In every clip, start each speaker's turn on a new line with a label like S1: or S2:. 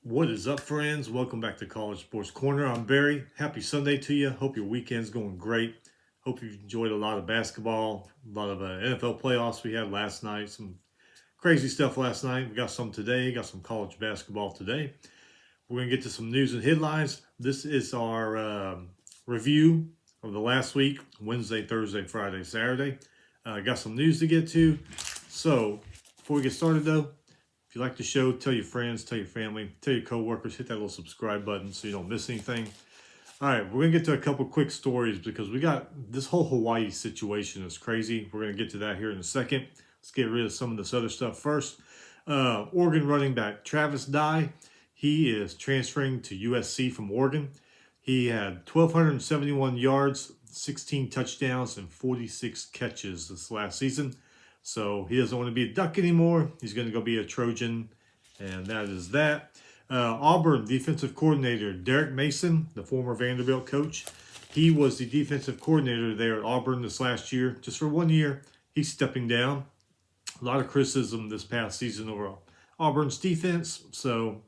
S1: What is up, friends? Welcome back to College Sports Corner. I'm Barry. Happy Sunday to you. Hope your weekend's going great. Hope you enjoyed a lot of basketball, a lot of NFL playoffs we had last night. Some crazy stuff last night. We got some today. Got some college basketball today. We're going to get to some news and headlines. This is our review of the last week, Wednesday, Thursday, Friday, Saturday. Got some news to get to. So before we get started, though, if you like the show, tell your friends, tell your family, tell your coworkers, hit that little subscribe button so you don't miss anything. All right, we're going to get to a couple quick stories because we got this whole Hawaii situation is crazy. We're going to get to that here in a second. Let's get rid of some of this other stuff first. Oregon running back Travis Dye, he is transferring to USC from Oregon. He had 1,271 yards, 16 touchdowns, and 46 catches this last season. So he doesn't want to be a Duck anymore. He's going to go be a Trojan, and that is that. Auburn defensive coordinator Derek Mason, the former Vanderbilt coach, he was the defensive coordinator there at Auburn this last year. Just for 1 year, he's stepping down. A lot of criticism this past season over Auburn's defense, so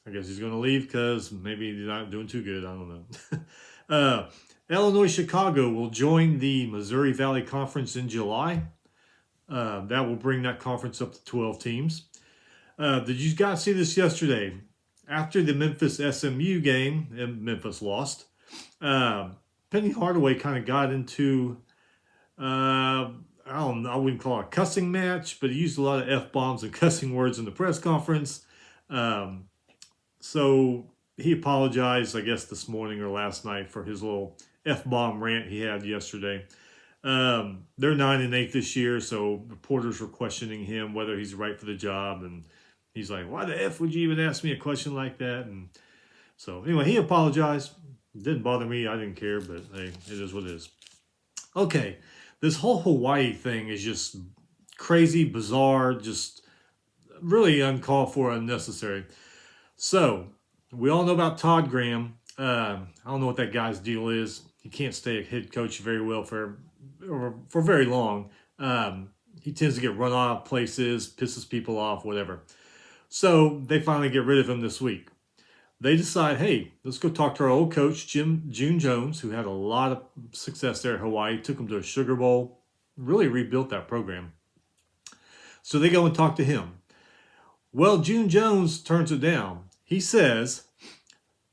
S1: I guess he's going to leave because maybe they're not doing too good. I don't know. Illinois Chicago will join the Missouri Valley Conference in July. That will bring that conference up to 12 teams. Did you guys see this yesterday? After the Memphis SMU game, and Memphis lost, Penny Hardaway kind of got into, I wouldn't call it a cussing match, but he used a lot of F-bombs and cussing words in the press conference. So he apologized, I guess, this morning or last night for his little F-bomb rant he had yesterday. They're 9-8 this year, so reporters were questioning him whether he's right for the job, and he's like, "Why the F would you even ask me a question like that?" And so anyway, he apologized. It didn't bother me. I didn't care, but hey, it is what it is. Okay, this whole Hawaii thing is just crazy, bizarre, just really uncalled for, unnecessary. So we all know about Todd Graham. I don't know what that guy's deal is. He can't stay a head coach very well for very long. He tends to get run out of places, pisses people off, whatever. So they finally get rid of him this week. They decide, hey, let's go talk to our old coach, June Jones, who had a lot of success there at Hawaii, took him to a Sugar Bowl, really rebuilt that program. So they go and talk to him. Well, June Jones turns it down. He says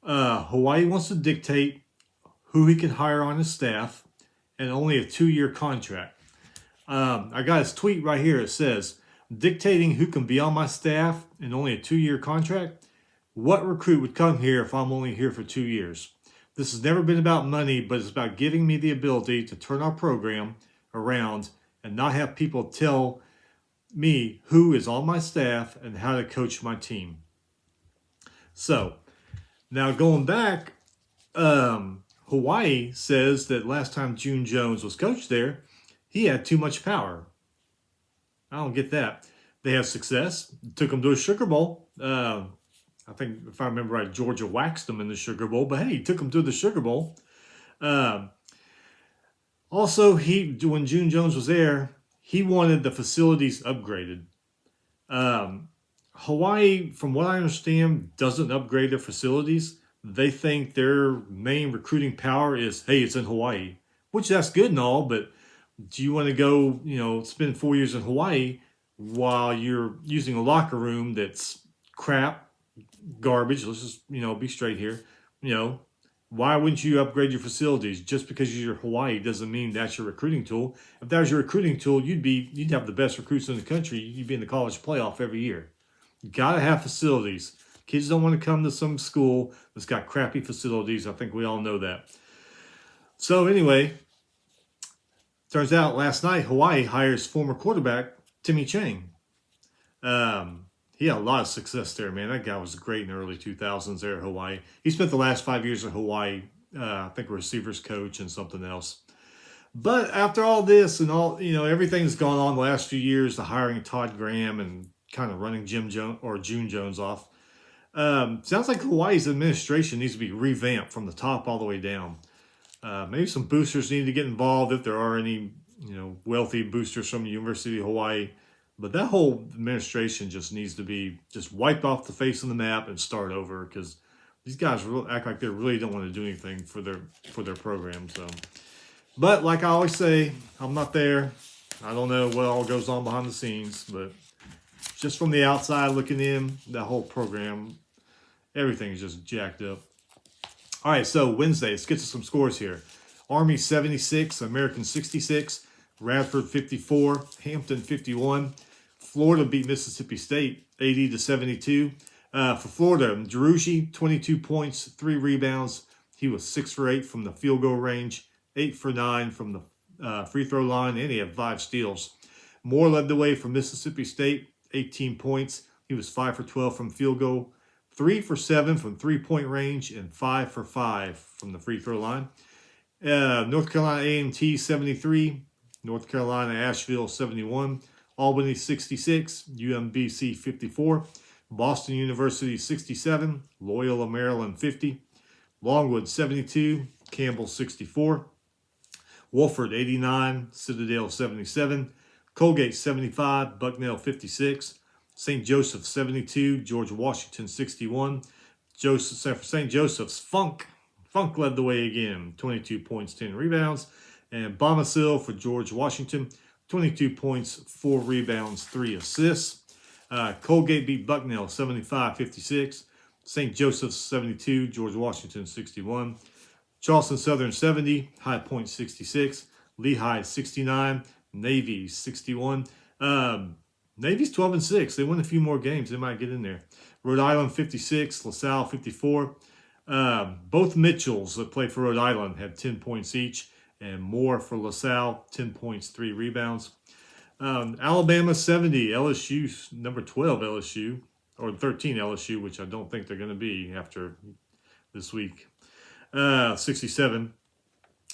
S1: Hawaii wants to dictate who he can hire on his staff and only a 2-year contract. I got his tweet right here. It says, dictating who can be on my staff and only a 2-year contract? What recruit would come here if I'm only here for 2 years? This has never been about money, but it's about giving me the ability to turn our program around and not have people tell me who is on my staff and how to coach my team. So, now going back, Hawaii says that last time June Jones was coach there, he had too much power. I don't get that. They had success. Took them to a Sugar Bowl. I think, if I remember right, Georgia waxed them in the Sugar Bowl. But hey, he took them to the Sugar Bowl. Also, when June Jones was there, he wanted the facilities upgraded. Hawaii, from what I understand, doesn't upgrade their facilities. They think their main recruiting power is, hey, it's in Hawaii, which that's good and all, but do you want to go, spend 4 years in Hawaii while you're using a locker room that's crap, garbage? Let's just, be straight here. Why wouldn't you upgrade your facilities? Just because you're Hawaii doesn't mean that's your recruiting tool. If that was your recruiting tool, you'd have the best recruits in the country. You'd be in the college playoff every year. You gotta have facilities. Kids don't want to come to some school that's got crappy facilities. I think we all know that. So anyway, turns out last night Hawaii hires former quarterback Timmy Chang. He had a lot of success there, man. That guy was great in the early 2000s there at Hawaii. He spent the last 5 years at Hawaii, I think a receivers coach and something else. But after all this and all, everything's gone on the last few years, the hiring Todd Graham and kind of running June Jones off. Sounds like Hawaii's administration needs to be revamped from the top all the way down. Maybe some boosters need to get involved if there are any, wealthy boosters from the University of Hawaii. But that whole administration just needs to be just wiped off the face of the map and start over, because these guys act like they really don't want to do anything for their program. So, but like I always say, I'm not there. I don't know what all goes on behind the scenes, but just from the outside looking in, that whole program, everything's just jacked up. All right, so Wednesday, let's get to some scores here. Army 76, American 66, Radford 54, Hampton 51. Florida beat Mississippi State 80-72. For Florida, Jerushi 22 points, 3 rebounds. He was 6 for 8 from the field goal range, 8 for 9 from the free throw line, and he had 5 steals. Moore led the way for Mississippi State, 18 points. He was 5 for 12 from field goal, 3 for 7 from three-point range, and 5 for 5 from the free throw line. North Carolina A&T 73, North Carolina Asheville 71, Albany 66, UMBC 54, Boston University 67, Loyola Maryland 50, Longwood 72, Campbell 64, Wofford 89, Citadel 77, Colgate 75, Bucknell 56, St. Joseph 72, George Washington 61, St. Joseph's Funk led the way again, 22 points, 10 rebounds, and Bomasil for George Washington, 22 points, 4 rebounds, 3 assists. Colgate beat Bucknell 75-56, St. Joseph's 72, George Washington 61, Charleston Southern 70, High Point 66, Lehigh 69, Navy 61. Navy's 12-6. They win a few more games. They might get in there. Rhode Island 56, LaSalle 54. Both Mitchells that played for Rhode Island had 10 points each, and Moore for LaSalle, 10 points, 3 rebounds. Alabama 70, LSU, number 12 LSU, or 13 LSU, which I don't think they're going to be after this week. 67.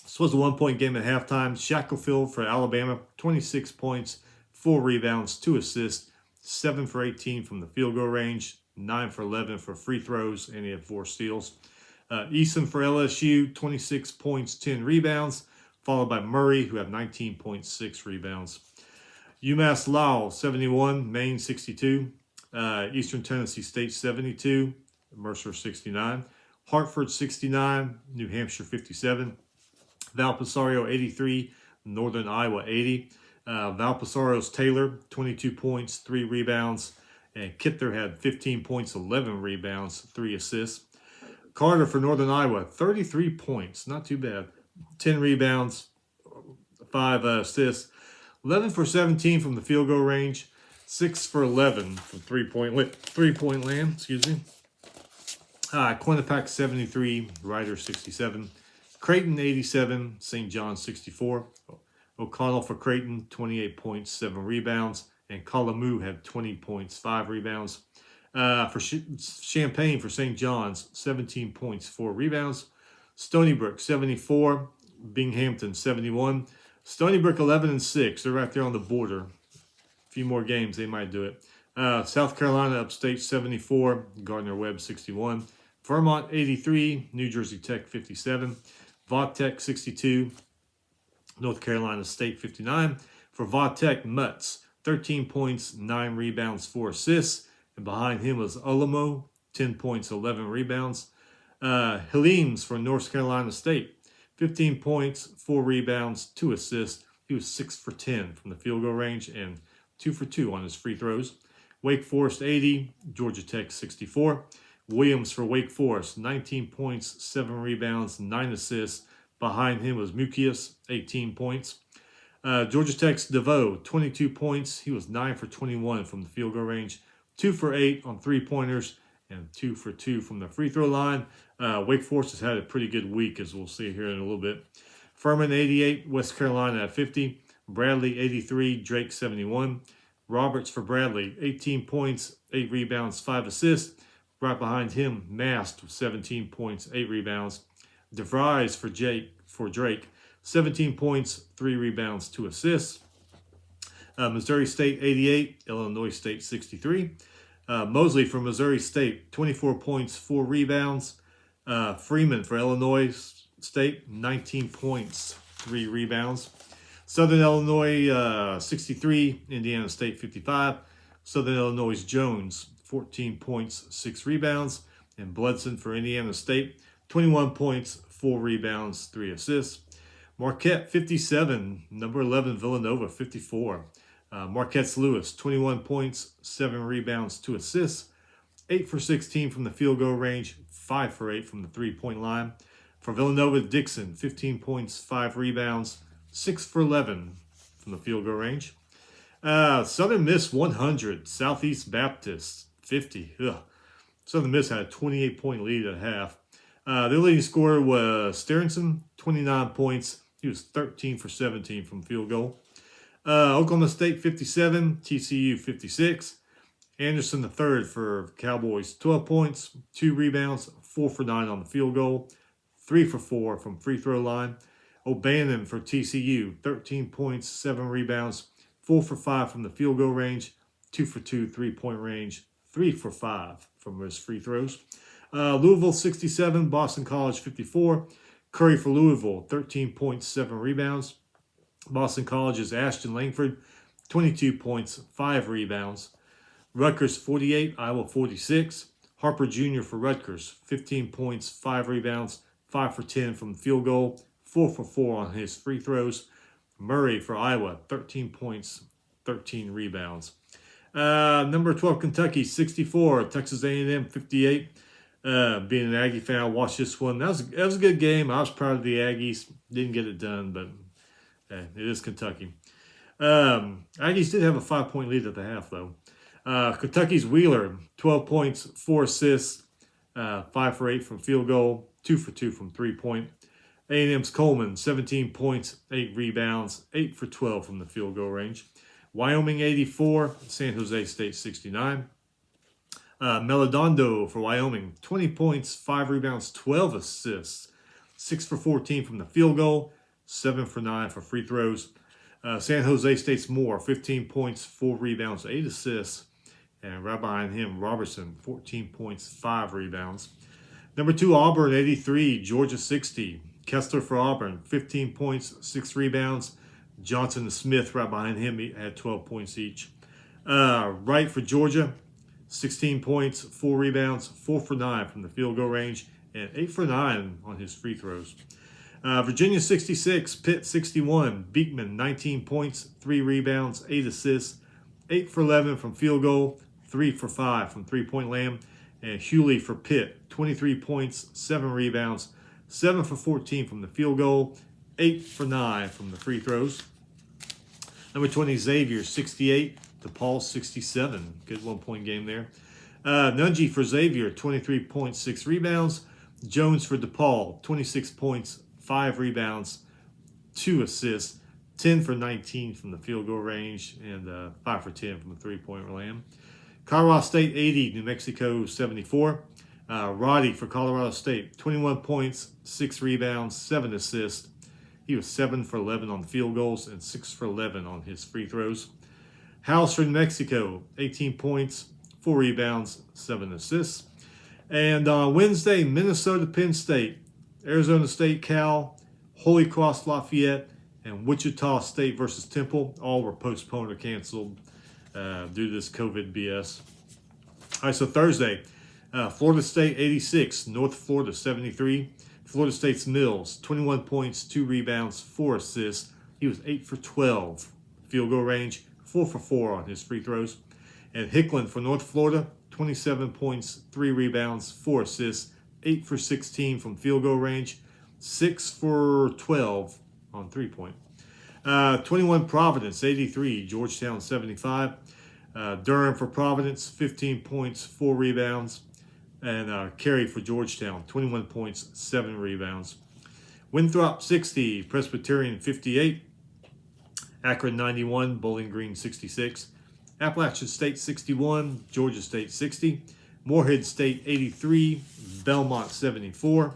S1: This was a 1-point game at halftime. Shackelford for Alabama, 26 points, 4 rebounds, 2 assists, 7 for 18 from the field goal range, 9 for 11 for free throws, and he had 4 steals. Eason for LSU, 26 points, 10 rebounds, followed by Murray, who had 19.6 rebounds. UMass Lowell, 71, Maine 62, Eastern Tennessee State 72, Mercer 69, Hartford 69, New Hampshire 57, Valparaiso 83, Northern Iowa 80. Valparaiso's Taylor, 22 points, 3 rebounds, and Kittler had 15 points, 11 rebounds, 3 assists. Carter for Northern Iowa, 33 points, not too bad, 10 rebounds, 5 assists, 11 for 17 from the field goal range, 6 for 11 from three-point land, Quinnipiac 73, Ryder 67, Creighton 87, St. John 64. O'Connell for Creighton, 28 points, 7 rebounds, and Kalamu had 20 points, 5 rebounds. For Champaign for St. John's, 17 points, 4 rebounds. Stony Brook 74, Binghamton 71. Stony Brook 11-6. They're right there on the border. A few more games, they might do it. South Carolina Upstate 74, Gardner-Webb 61. Vermont 83, New Jersey Tech 57. Vaught Tech 62, North Carolina State 59. For Vaught Tech, Mutz 13 points, 9 rebounds, 4 assists. And behind him was Olamo, 10 points, 11 rebounds. Hellems for North Carolina State, 15 points, 4 rebounds, 2 assists. He was 6 for 10 from the field goal range and 2 for 2 on his free throws. Wake Forest 80, Georgia Tech 64. Williams for Wake Forest, 19 points, 7 rebounds, 9 assists. Behind him was Mucius, 18 points. Georgia Tech's DeVoe, 22 points. He was 9 for 21 from the field goal range, 2 for 8 on three-pointers, and 2 for 2 from the free throw line. Wake Forest has had a pretty good week, as we'll see here in a little bit. Furman 88, West Carolina at 50. Bradley 83, Drake 71. Roberts for Bradley, 18 points, 8 rebounds, 5 assists. Right behind him, Mast with 17 points, 8 rebounds. DeVries for Drake, 17 points, 3 rebounds, 2 assists. Missouri State 88, Illinois State 63. Mosley for Missouri State, 24 points, 4 rebounds. Freeman for Illinois State, 19 points, 3 rebounds. Southern Illinois 63, Indiana State 55. Southern Illinois' Jones 14 points, 6 rebounds. And Bledson for Indiana State 21 points, 4 rebounds, 3 assists. Marquette 57, number 11 Villanova 54. Marquette's Lewis 21 points, 7 rebounds, 2 assists. 8 for 16 from the field goal range, 5 for 8 from the 3-point line. For Villanova, Dixon 15 points, 5 rebounds, 6 for 11 from the field goal range. Southern Miss 100, Southeast Baptist 50. Southern Miss had a 28-point lead at half. Their leading scorer was Sterenson, 29 points. He was 13 for 17 from field goal. Oklahoma State 57, TCU 56. Anderson the third for Cowboys, 12 points, 2 rebounds, 4 for 9 on the field goal, 3 for 4 from free throw line. O'Bannon for TCU, 13 points, 7 rebounds, 4 for 5 from the field goal range, 2 for 2 3-point range, 3 for 5 from his free throws. Louisville 67, Boston College 54. Curry for Louisville, 13 points, 7 rebounds. Boston College's Ashton Langford, 22 points, 5 rebounds. Rutgers 48, Iowa 46. Harper Jr. for Rutgers, 15 points, 5 rebounds, 5 for 10 from the field goal, 4 for 4 on his free throws. Murray for Iowa, 13 points, 13 rebounds. Number 12, Kentucky 64, Texas A&M 58. Being an Aggie fan, I watched this one. That was a good game. I was proud of the Aggies. Didn't get it done, but it is Kentucky. Aggies did have a 5-point lead at the half, though. Kentucky's Wheeler, 12 points, 4 assists, 5 for 8 from field goal, 2 for 2 from 3-point. A&M's Coleman, 17 points, 8 rebounds, 8 for 12 from the field goal range. Wyoming 84, San Jose State 69. Melidondo for Wyoming, 20 points, 5 rebounds, 12 assists, 6 for 14 from the field goal, 7 for 9 for free throws. San Jose State's Moore, 15 points, 4 rebounds, 8 assists. And right behind him, Robertson, 14 points, 5 rebounds. Number 2, Auburn, 83, Georgia 60. Kessler for Auburn, 15 points, 6 rebounds. Johnson and Smith right behind him had 12 points each. Wright for Georgia, 16 points, 4 rebounds, 4 for 9 from the field goal range, and 8 for 9 on his free throws. Virginia 66, Pitt 61. Beekman, 19 points, 3 rebounds, 8 assists, 8 for 11 from field goal, 3 for 5 from 3-point land. And Hewley for Pitt, 23 points, 7 rebounds, 7 for 14 from the field goal, 8 for 9 from the free throws. Number 20, Xavier, 68. DePaul, 67. Good 1-point game there. Nunji for Xavier, 23 points, 6 rebounds. Jones for DePaul, 26 points, 5 rebounds, 2 assists, 10 for 19 from the field goal range, and 5 for 10 from the 3-point land. Colorado State 80, New Mexico 74. Roddy for Colorado State, 21 points, 6 rebounds, 7 assists. He was 7 for 11 on field goals and 6 for 11 on his free throws. House for New Mexico, 18 points, 4 rebounds, 7 assists. And on Wednesday, Minnesota Penn State, Arizona State Cal, Holy Cross Lafayette, and Wichita State versus Temple. All were postponed or canceled due to this COVID BS. All right, so Thursday, Florida State 86, North Florida 73. Florida State's Mills, 21 points, 2 rebounds, 4 assists. He was 8 for 12 field goal range, 4 for 4 on his free throws. And Hickland for North Florida, 27 points, 3 rebounds, 4 assists, 8 for 16 from field goal range, 6 for 12 on 3-point. 21 Providence, 83, Georgetown 75. Durham for Providence, 15 points, 4 rebounds. And Carey for Georgetown, 21 points, 7 rebounds. Winthrop 60, Presbyterian 58. Akron 91, Bowling Green 66. Appalachian State 61, Georgia State 60. Morehead State 83, Belmont 74.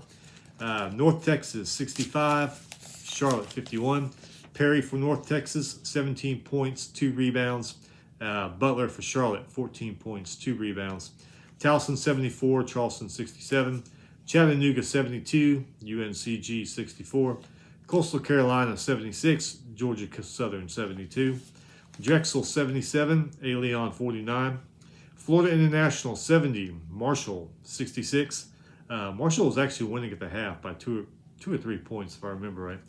S1: North Texas 65, Charlotte 51. Perry for North Texas, 17 points, 2 rebounds. Butler for Charlotte, 14 points, 2 rebounds. Towson 74, Charleston 67. Chattanooga 72, UNCG 64. Coastal Carolina 76, Georgia Southern 72. Drexel 77, A. Leon 49. Florida International 70, Marshall 66. Marshall was actually winning at the half by two or 3 points, if I remember right.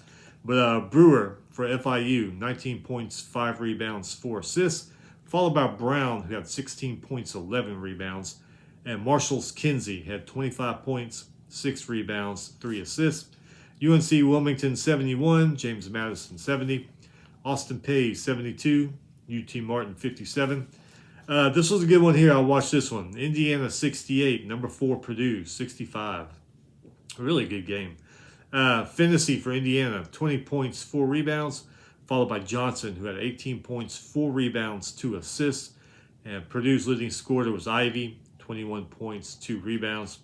S1: But Brewer for FIU, 19 points, 5 rebounds, 4 assists, followed by Brown, who had 16 points, 11 rebounds. And Marshall's Kinsey had 25 points, 6 rebounds, 3 assists. UNC Wilmington 71, James Madison 70. Austin Peay 72, UT Martin 57. This was a good one here. I watched this one. Indiana 68, number 4 Purdue 65. A really good game. Fennessy for Indiana, 20 points, 4 rebounds, followed by Johnson, who had 18 points, 4 rebounds, 2 assists. And Purdue's leading scorer was Ivy, 21 points, 2 rebounds.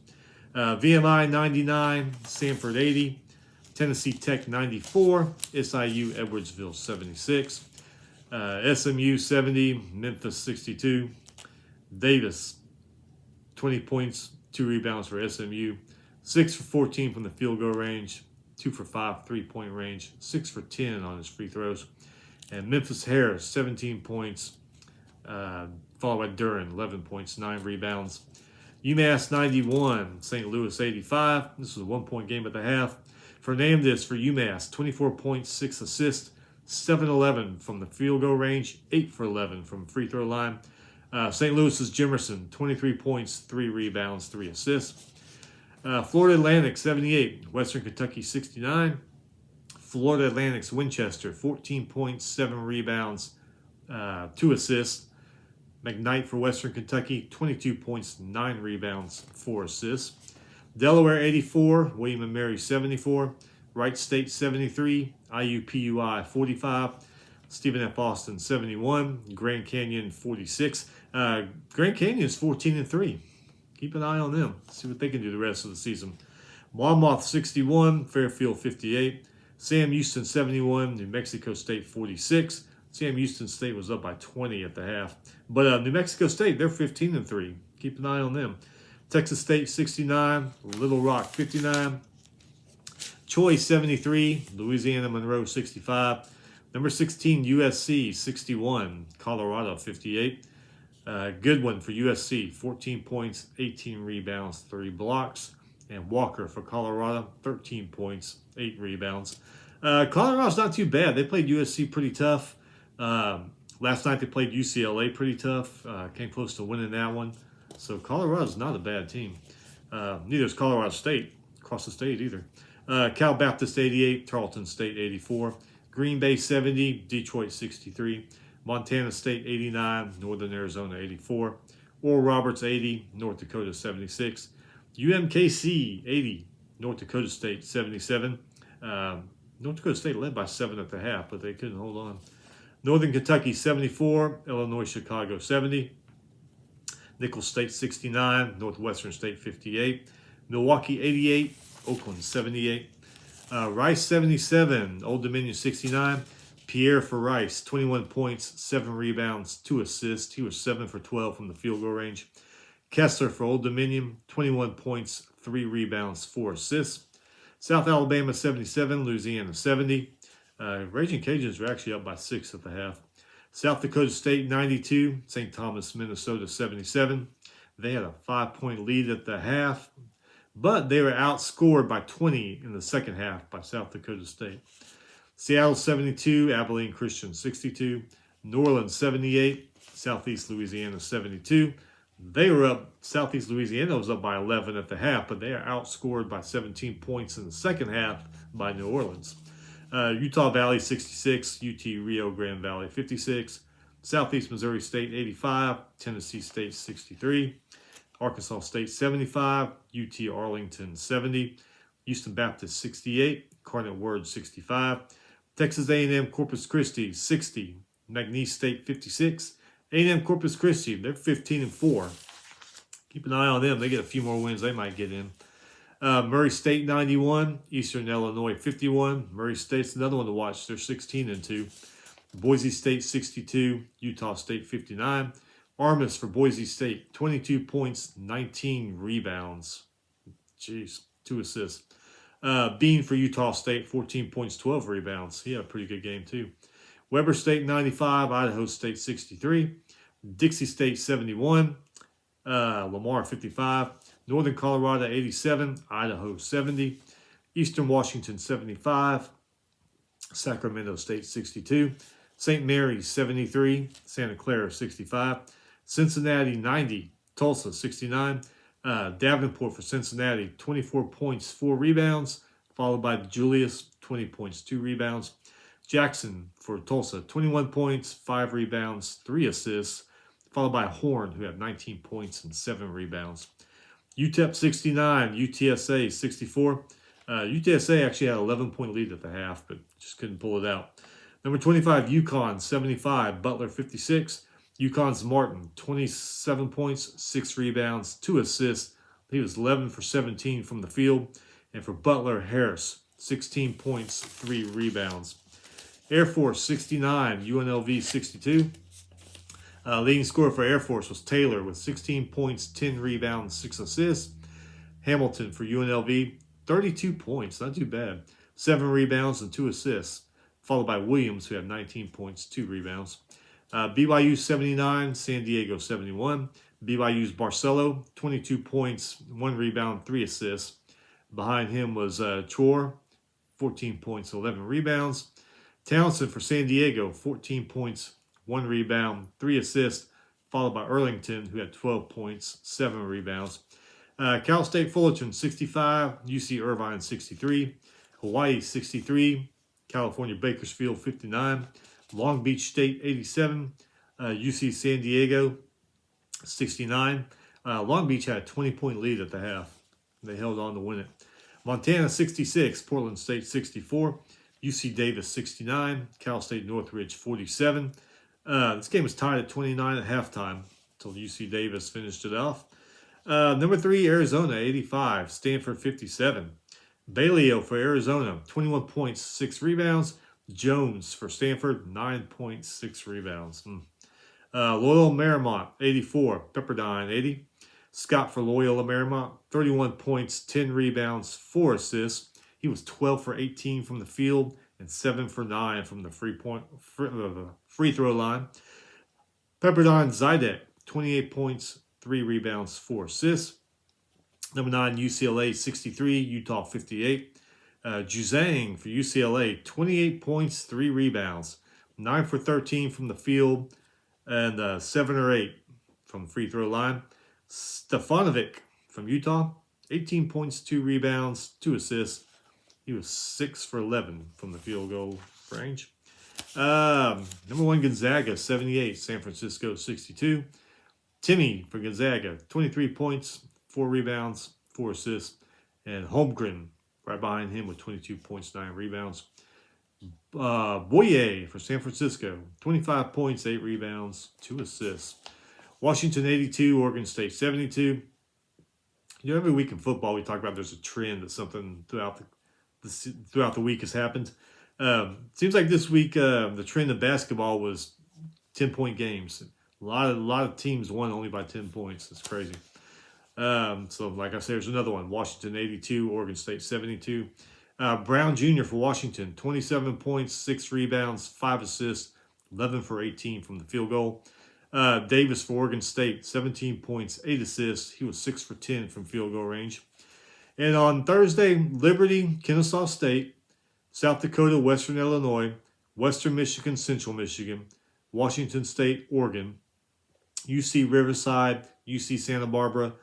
S1: VMI 99, Sanford 80. Tennessee Tech 94, SIU Edwardsville 76. SMU 70, Memphis 62. Davis, 20 points, 2 rebounds for SMU. 6 for 14 from the field goal range. 2 for 5 3-point range. 6 for 10 on his free throws. And Memphis Harris, 17 points, followed by Duran, 11 points, 9 rebounds. UMass 91, St. Louis 85. This was a 1-point game at the half. Fernandez for UMass, 24 points, 6 assists, 7-11 from the field goal range, 8 for 11 from free throw line. St. Louis's Jimerson, 23 points, 3 rebounds, 3 assists. Florida Atlantic 78, Western Kentucky 69. Florida Atlantic's Winchester, 14 points, 7 rebounds, 2 assists. McKnight for Western Kentucky, 22 points, 9 rebounds, 4 assists. Delaware 84, William & Mary 74, Wright State 73, IUPUI 45, Stephen F. Austin 71, Grand Canyon 46. Grand Canyon is 14-3. Keep an eye on them. See what they can do the rest of the season. Monmouth 61, Fairfield 58, Sam Houston 71, New Mexico State 46. Sam Houston State was up by 20 at the half. But New Mexico State, they're 15-3. Keep an eye on them. Texas State 69, Little Rock 59, Troy 73, Louisiana Monroe 65, number 16 USC 61, Colorado 58. Good one for USC, 14 points, 18 rebounds, 3 blocks. And Walker for Colorado, 13 points, 8 rebounds. Colorado's not too bad. They played USC pretty tough. Last night they played UCLA pretty tough. Came close to winning that one. So Colorado's not a bad team. Neither is Colorado State, across the state either. Cal Baptist 88, Tarleton State 84, Green Bay 70, Detroit 63, Montana State 89, Northern Arizona 84, Oral Roberts 80, North Dakota 76, UMKC 80, North Dakota State 77. North Dakota State led by 7 at the half, but they couldn't hold on. Northern Kentucky 74, Illinois Chicago 70. Nicholls State 69, Northwestern State 58, Milwaukee 88, Oakland 78, Rice 77, Old Dominion 69, Pierre for Rice, 21 points, 7 rebounds, 2 assists. He was 7 for 12 from the field goal range. Kessler for Old Dominion, 21 points, 3 rebounds, 4 assists. South Alabama 77, Louisiana 70. Raging Cajuns were actually up by 6 at the half. South Dakota State 92, St. Thomas, Minnesota 77. They had a 5-point lead at the half, but they were outscored by 20 in the second half by South Dakota State. Seattle 72, Abilene Christian 62. New Orleans 78, Southeast Louisiana 72. They were up, Southeast Louisiana was up by 11 at the half, but they are outscored by 17 points in the second half by New Orleans. Utah Valley 66, UT Rio Grande Valley 56, Southeast Missouri State 85, Tennessee State 63, Arkansas State 75, UT Arlington 70, Houston Baptist 68, Incarnate Word 65, Texas A&M Corpus Christi 60, McNeese State 56, A&M Corpus Christi, they're 15-4. Keep an eye on them. They get a few more wins, they might get in. Murray State 91, Eastern Illinois 51. Murray State's another one to watch. They're 16-2. Boise State 62, Utah State 59. Armis for Boise State, 22 points, 19 rebounds. Jeez, 2 assists. Bean for Utah State, 14 points, 12 rebounds. He had a pretty good game, too. Weber State, 95. Idaho State, 63. Dixie State, 71. Lamar, 55. Northern Colorado, 87. Idaho, 70. Eastern Washington, 75. Sacramento State, 62. St. Mary's, 73. Santa Clara, 65. Cincinnati, 90. Tulsa, 69. Davenport for Cincinnati, 24 points, 4 rebounds, followed by Julius, 20 points, 2 rebounds. Jackson for Tulsa, 21 points, 5 rebounds, 3 assists, followed by Horn, who had 19 points and 7 rebounds. UTEP 69, UTSA 64. UTSA actually had an 11-point lead at the half, but just couldn't pull it out. Number 25, UConn 75, Butler 56. UConn's Martin, 27 points, 6 rebounds, 2 assists. He was 11 for 17 from the field. And for Butler, Harris, 16 points, 3 rebounds. Air Force, 69, UNLV 62. Leading scorer for Air Force was Taylor with 16 points, 10 rebounds, 6 assists. Hamilton for UNLV, 32 points, not too bad. 7 rebounds and 2 assists, followed by Williams, who had 19 points, 2 rebounds. BYU 79, San Diego 71. BYU's Barcelo, 22 points, 1 rebound, 3 assists. Behind him was Chor, 14 points, 11 rebounds. Townsend for San Diego, 14 points, 1 rebound, 3 assists, followed by Earlington, who had 12 points, 7 rebounds. Cal State Fullerton, 65. UC Irvine, 63. Hawaii, 63. California Bakersfield, 59. Long Beach State, 87. UC San Diego, 69. Long Beach had a 20-point lead at the half. They held on to win it. Montana, 66. Portland State, 64. UC Davis, 69. Cal State Northridge, 47. This game was tied at 29 at halftime until UC Davis finished it off. Number 3, Arizona, 85. Stanford, 57. Baleo for Arizona, 21 points, 6 rebounds. Jones for Stanford, 9.6 rebounds. Loyola Marymount, 84. Pepperdine, 80. Scott for Loyola Marymount, 31 points, 10 rebounds, 4 assists. He was 12 for 18 from the field and 7 for 9 from the free throw line. Pepperdine Zidek, 28 points, 3 rebounds, 4 assists. Number 9, UCLA, 63. Utah, 58. Juzang for UCLA, 28 points, 3 rebounds, 9 for 13 from the field, and 7 or 8 from the free throw line. Stefanovic from Utah, 18 points, 2 rebounds, 2 assists. He was 6 for 11 from the field goal range. Number 1, Gonzaga, 78. San Francisco, 62. Timmy for Gonzaga, 23 points, 4 rebounds, 4 assists. And Holmgren right behind him with 22 points, 9 rebounds. Boyer for San Francisco, 25 points, 8 rebounds, 2 assists. Washington 82, Oregon State 72. You know, every week in football we talk about there's a trend that something throughout the week has happened. Seems like this week the trend of basketball was 10-point games. A lot of teams won only by 10 points. It's crazy. So like I said, there's another one. Washington 82, Oregon State 72. Brown Jr. for Washington, 27 points, 6 rebounds, 5 assists, 11 for 18 from the field goal. Davis for Oregon State, 17 points, 8 assists. He was 6 for 10 from field goal range. And on Thursday, Liberty, Kennesaw State, South Dakota, Western Illinois, Western Michigan, Central Michigan, Washington State, Oregon, UC Riverside, UC Santa Barbara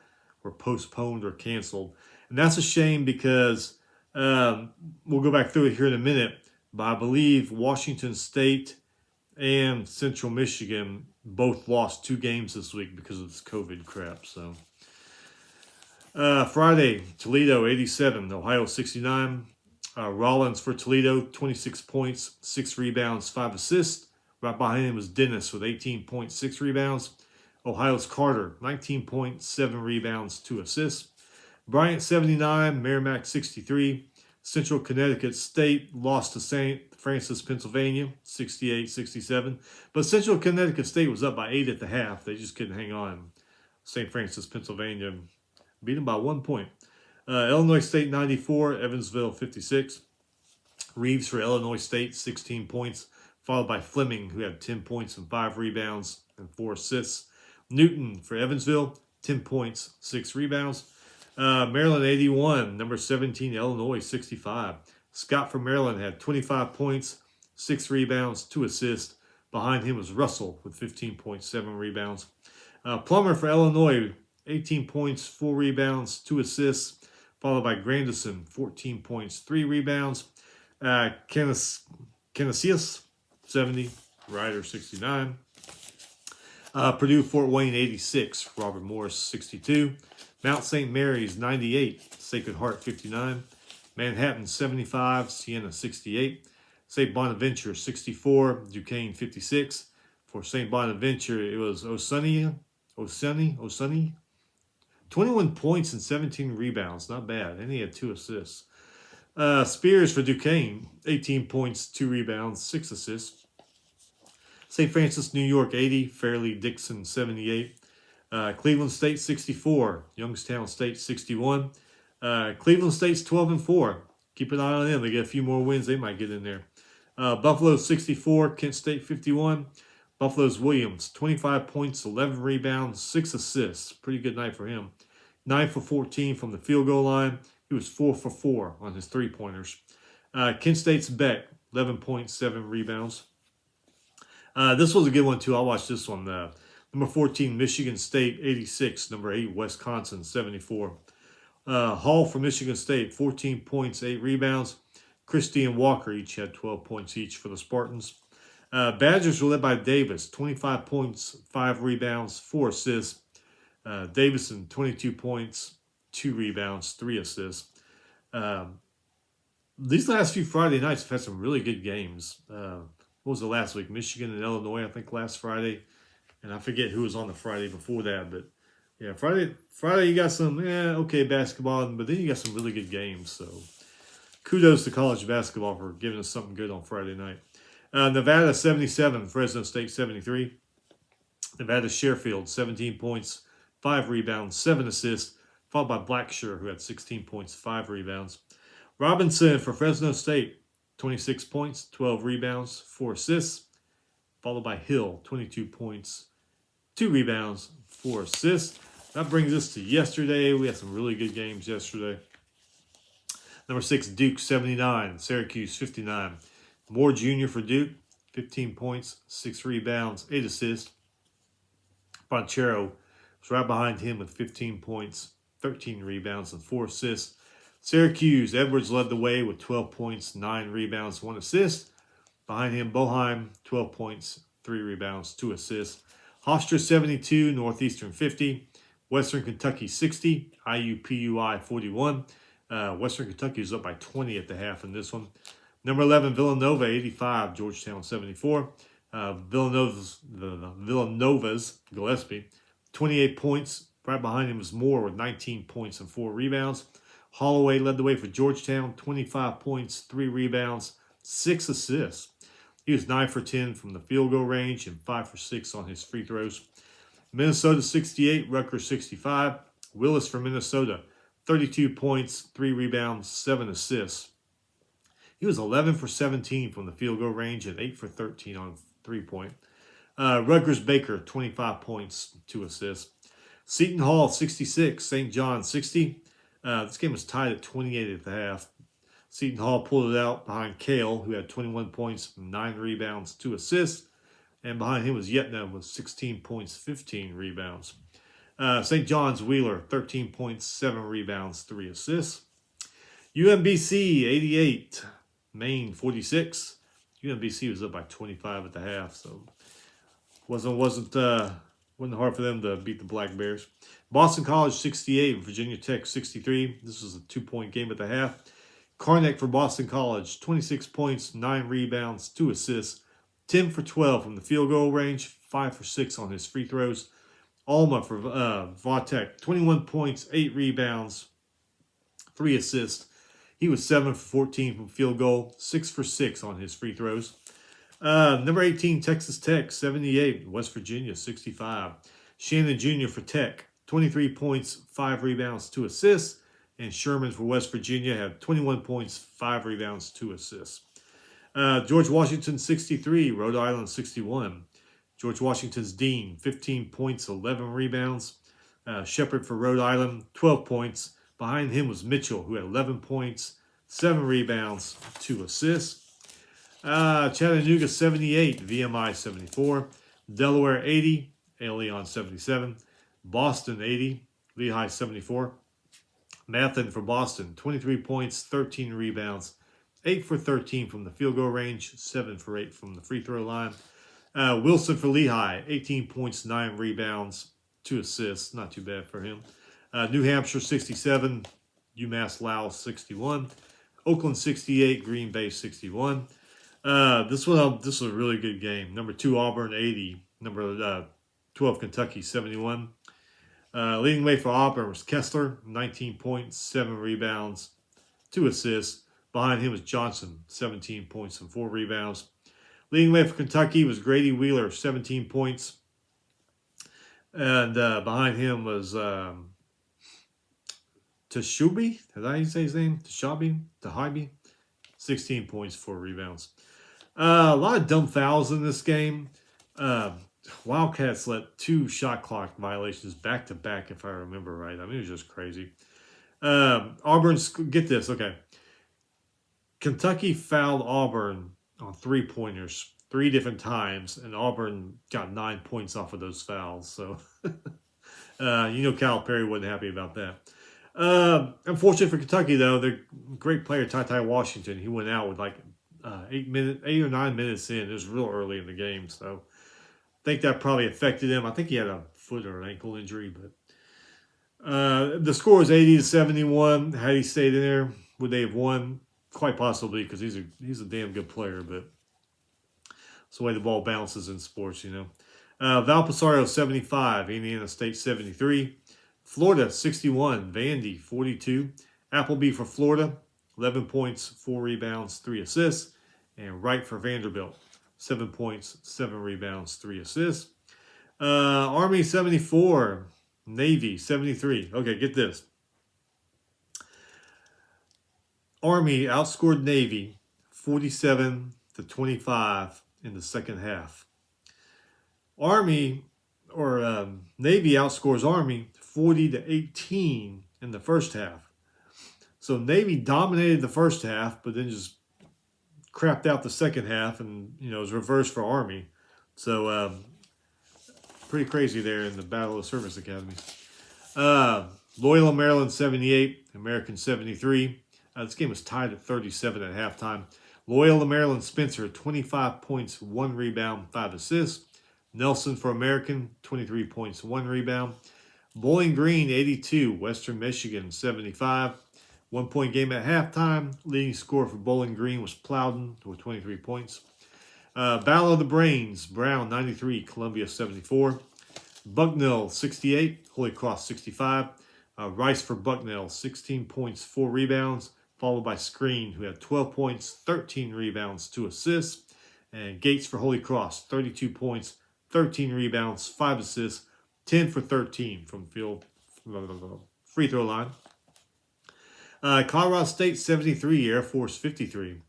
S1: were postponed or canceled. And that's a shame because we'll go back through it here in a minute, but I believe Washington State and Central Michigan both lost 2 games this week because of this COVID crap. So Friday, Toledo 87, Ohio 69. Rollins for Toledo, 26 points, 6 rebounds, 5 assists. Right behind him was Dennis with 18 points, 6 rebounds. Ohio's Carter, 19 points, 7 rebounds, 2 assists. Bryant 79, Merrimack 63. Central Connecticut State lost to St. Francis, Pennsylvania, 68-67. But Central Connecticut State was up by 8 at the half. They just couldn't hang on. St. Francis, Pennsylvania beat them by 1 point. Illinois State 94, Evansville 56. Reeves for Illinois State 16 points, followed by Fleming, who had 10 points and 5 rebounds and 4 assists. Newton for Evansville 10 points, 6 rebounds. Maryland 81, number 17, Illinois 65. Scott from Maryland had 25 points, 6 rebounds, 2 assists. Behind him was Russell with 15.7 rebounds. Plummer for Illinois, 18 points, 4 rebounds, 2 assists. Followed by Grandison, 14 points, 3 rebounds. Canisius, 70. Ryder, 69. Purdue Fort Wayne, 86. Robert Morris, 62. Mount St. Mary's, 98. Sacred Heart, 59. Manhattan, 75. Siena, 68. St. Bonaventure, 64. Duquesne, 56. For St. Bonaventure, it was Osuni. 21 points and 17 rebounds. Not bad. And he had 2 assists. Spears for Duquesne, 18 points, 2 rebounds, 6 assists. St. Francis, New York, 80. Fairleigh Dixon, 78. Cleveland State, 64. Youngstown State, 61. Cleveland State's 12-4. Keep an eye on them. They get a few more wins. They might get in there. Buffalo, 64. Kent State, 51. Buffalo's Williams, 25 points, 11 rebounds, 6 assists. Pretty good night for him. 9 for 14 from the field goal line. He was 4 for 4 on his three-pointers. Kent State's Beck, 11.7 rebounds. This was a good one, too. I watched this one. Number 14, Michigan State, 86. Number 8, Wisconsin, 74. Hall for Michigan State, 14 points, 8 rebounds. Christie and Walker each had 12 points each for the Spartans. Badgers were led by Davis, 25 points, 5 rebounds, 4 assists. Davison, 22 points, 2 rebounds, 3 assists. These last few Friday nights have had some really good games. What was the last week? Michigan and Illinois, I think, last Friday. And I forget who was on the Friday before that. But, yeah, Friday you got some, okay basketball, but then you got some really good games. So, kudos to college basketball for giving us something good on Friday night. Nevada, 77. Fresno State, 73. Nevada Sherfield, 17 points, 5 rebounds, 7 assists, followed by Blackshear, who had 16 points, 5 rebounds. Robinson for Fresno State, 26 points, 12 rebounds, 4 assists, followed by Hill, 22 points, 2 rebounds, 4 assists. That brings us to yesterday. We had some really good games yesterday. Number 6, Duke, 79. Syracuse, 59. Moore Jr. for Duke, 15 points, 6 rebounds, 8 assists. Bonchero was right behind him with 15 points, 13 rebounds, and 4 assists. Syracuse, Edwards led the way with 12 points, 9 rebounds, 1 assist. Behind him, Boheim, 12 points, 3 rebounds, 2 assists. Hofstra, 72, Northeastern, 50. Western Kentucky, 60. IUPUI, 41. Western Kentucky was up by 20 at the half in this one. Number 11, Villanova, 85. Georgetown, 74. Villanova's Gillespie, 28 points. Right behind him was Moore with 19 points and 4 rebounds. Holloway led the way for Georgetown, 25 points, 3 rebounds, 6 assists. He was 9 for 10 from the field goal range and 5 for 6 on his free throws. Minnesota, 68. Rutgers, 65. Willis for Minnesota, 32 points, 3 rebounds, 7 assists. He was 11 for 17 from the field goal range and 8 for 13 on 3-point. Rutgers Baker, 25 points, 2 assists. Seton Hall, 66. St. John, 60. This game was tied at 28 at the half. Seton Hall pulled it out behind Kale, who had 21 points, 9 rebounds, 2 assists. And behind him was Yetna with 16 points, 15 rebounds. St. John's Wheeler, 13 points, 7 rebounds, 3 assists. UMBC, 88. Maine, 46. UMBC was up by 25 at the half, so wasn't hard for them to beat the Black Bears. Boston College, 68. Virginia Tech, 63. This was a 2-point game at the half. Karnak for Boston College, 26 points, 9 rebounds, 2 assists, 10 for 12 from the field goal range, 5 for 6 on his free throws. Alma for Vautech, 21 points, 8 rebounds, 3 assists. He was 7 for 14 from field goal, 6 for 6 on his free throws. Number 18, Texas Tech, 78. West Virginia, 65. Shannon Jr. for Tech, 23 points, 5 rebounds, 2 assists. And Sherman for West Virginia had 21 points, 5 rebounds, 2 assists. George Washington, 63. Rhode Island, 61. George Washington's Dean, 15 points, 11 rebounds. Shepard for Rhode Island, 12 points. Behind him was Mitchell, who had 11 points, 7 rebounds, 2 assists. Chattanooga, 78. VMI, 74. Delaware, 80. Leon, 77. Boston, 80. Lehigh, 74. Mathen for Boston, 23 points, 13 rebounds, 8 for 13 from the field goal range, 7 for 8 from the free throw line. Wilson for Lehigh, 18 points, 9 rebounds, 2 assists. Not too bad for him. New Hampshire, 67. UMass Lowell, 61. Oakland, 68. Green Bay, 61. This was a really good game. Number 2, Auburn, 80. Number 12, Kentucky, 71. Leading way for Auburn was Kessler, 19 points, 7 rebounds, 2 assists. Behind him was Johnson, 17 points and 4 rebounds. Leading way for Kentucky was Grady Wheeler, 17 points. And behind him was Tashubi. Did I say his name? Tahibi. 16 points, 4 rebounds. A lot of dumb fouls in this game. Wildcats let 2 shot clock violations back to back, if I remember right. I mean, it was just crazy. Auburn's, get this, okay. Kentucky fouled Auburn on 3-pointers 3 different times, and Auburn got 9 points off of those fouls. So, Calipari wasn't happy about that. Unfortunately for Kentucky, though, the great player, Ty Washington, he went out with like 8 or 9 minutes in. It was real early in the game, so I think that probably affected him. I think he had a foot or an ankle injury, but the score is 80-71. Had he stayed in there, would they have won? Quite possibly, because he's a damn good player, but it's the way the ball bounces in sports, Valpasario, 75. Indiana State, 73. Florida, 61. Vandy, 42. Appleby for Florida, 11 points, 4 rebounds, 3 assists. And Wright for Vanderbilt, 7 points, 7 rebounds, 3 assists. Army, 74. Navy, 73. Okay, get this. Army outscored Navy 47-25 in the second half. Navy outscores Army 40-18 in the first half. So Navy dominated the first half, but then just crapped out the second half, and it was reversed for Army. So pretty crazy there in the Battle of Service Academies. Loyola, Maryland, 78. American, 73. This game was tied at 37 at halftime. Loyola, Maryland, Spencer, 25 points, 1 rebound, 5 assists. Nelson for American, 23 points, 1 rebound. Bowling Green, 82. Western Michigan, 75. 1-point game at halftime. Leading scorer for Bowling Green was Plowden with 23 points. Battle of the Brains, Brown, 93. Columbia, 74. Bucknell, 68. Holy Cross, 65. Rice for Bucknell, 16 points, 4 rebounds. Followed by Screen, who had 12 points, 13 rebounds, 2 assists. And Gates for Holy Cross, 32 points, 13 rebounds, 5 assists, 10 for 13 from free throw line. Colorado State, 73. Air Force, 53.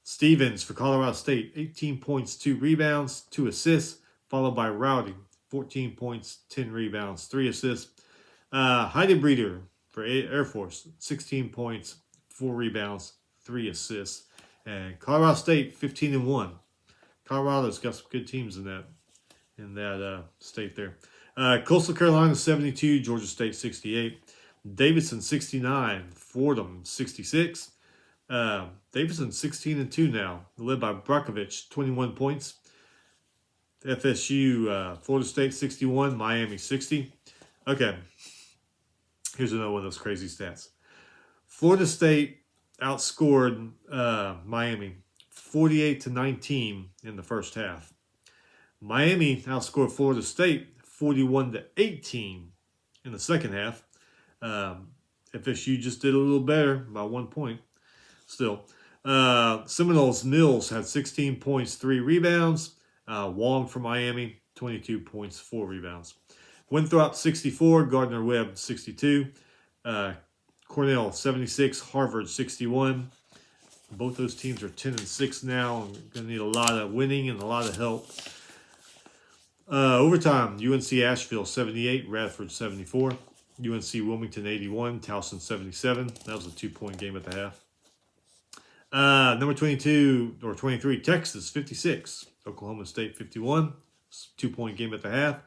S1: Stevens for Colorado State, 18 points, 2 rebounds, 2 assists. Followed by Rowdy, 14 points, 10 rebounds, 3 assists. Heidebreeder for Air Force, 16 points, 4 rebounds, 3 assists. And Colorado State, 15-1. Colorado's got some good teams in that state there. Coastal Carolina, 72. Georgia State, 68. Davidson, 69. Fordham, 66. Davidson, 16-2 now, led by Brakovich, 21 points. FSU, Florida State, 61. Miami, 60. Okay. Here's another one of those crazy stats. Florida State outscored Miami 48-19 in the first half. Miami outscored Florida State 41-18 in the second half. FSU just did a little better by 1 point still. Seminoles Mills had 16 points, 3 rebounds. Wong for Miami, 22 points, 4 rebounds. Winthrop, 64. Gardner-Webb, 62. Cornell 76, Harvard 61. Both those teams are 10-6 now. Going to need a lot of winning and a lot of help. Overtime, UNC Asheville 78, Radford 74. UNC Wilmington 81, Towson 77. That was a 2-point game at the half. Number 22 or 23, Texas 56, Oklahoma State 51. 2-point game at the half.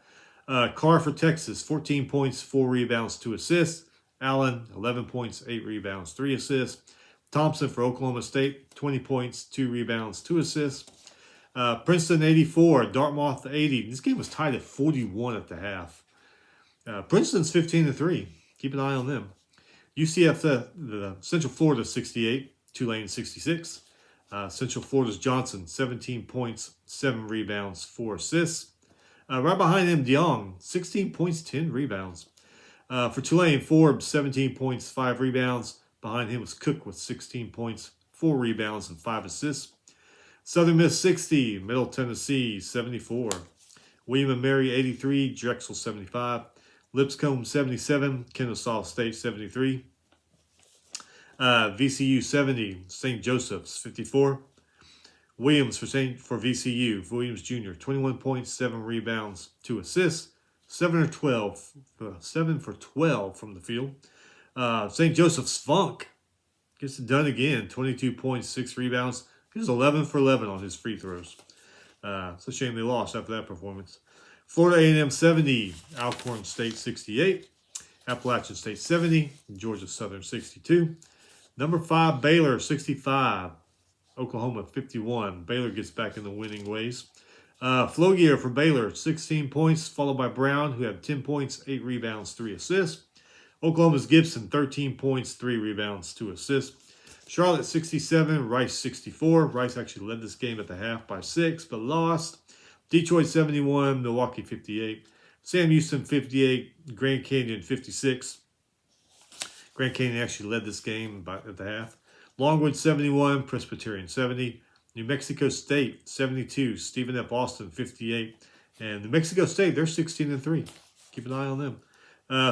S1: Carr for Texas, 14 points, 4 rebounds, 2 assists. Allen, 11 points, 8 rebounds, 3 assists. Thompson for Oklahoma State, 20 points, 2 rebounds, 2 assists. Princeton 84, Dartmouth 80. This game was tied at 41 at the half. Princeton's 15-3. Keep an eye on them. UCF, the Central Florida 68, Tulane 66. Central Florida's Johnson, 17 points, 7 rebounds, 4 assists. Right behind him, DeYoung, 16 points, 10 rebounds. For Tulane, Forbes, 17 points, 5 rebounds. Behind him was Cook with 16 points, 4 rebounds, and 5 assists. Southern Miss 60, Middle Tennessee 74. William & Mary 83, Drexel 75. Lipscomb 77, Kennesaw State 73. VCU 70, St. Joseph's 54. Williams for VCU, Williams Jr., 21 points, 7 rebounds, 2 assists, 7 for 12 from the field. St. Joseph's Funk gets it done again, 22 points, 6 rebounds. He was 11 for 11 on his free throws. It's a shame they lost after that performance. Florida A&M 70, Alcorn State 68, Appalachian State 70, Georgia Southern 62. Number 5, Baylor 65, Oklahoma 51. Baylor gets back in the winning ways. Flogier for Baylor, 16 points, followed by Brown, who had 10 points, 8 rebounds, 3 assists. Oklahoma's Gibson, 13 points, 3 rebounds, 2 assists. Charlotte 67, Rice 64. Rice actually led this game at the half by 6, but lost. Detroit 71, Milwaukee 58. Sam Houston 58, Grand Canyon 56. Grand Canyon actually led this game at the half. Longwood 71, Presbyterian 70. New Mexico State 72, Stephen F. Austin 58. And New Mexico State, they're 16-3. Keep an eye on them.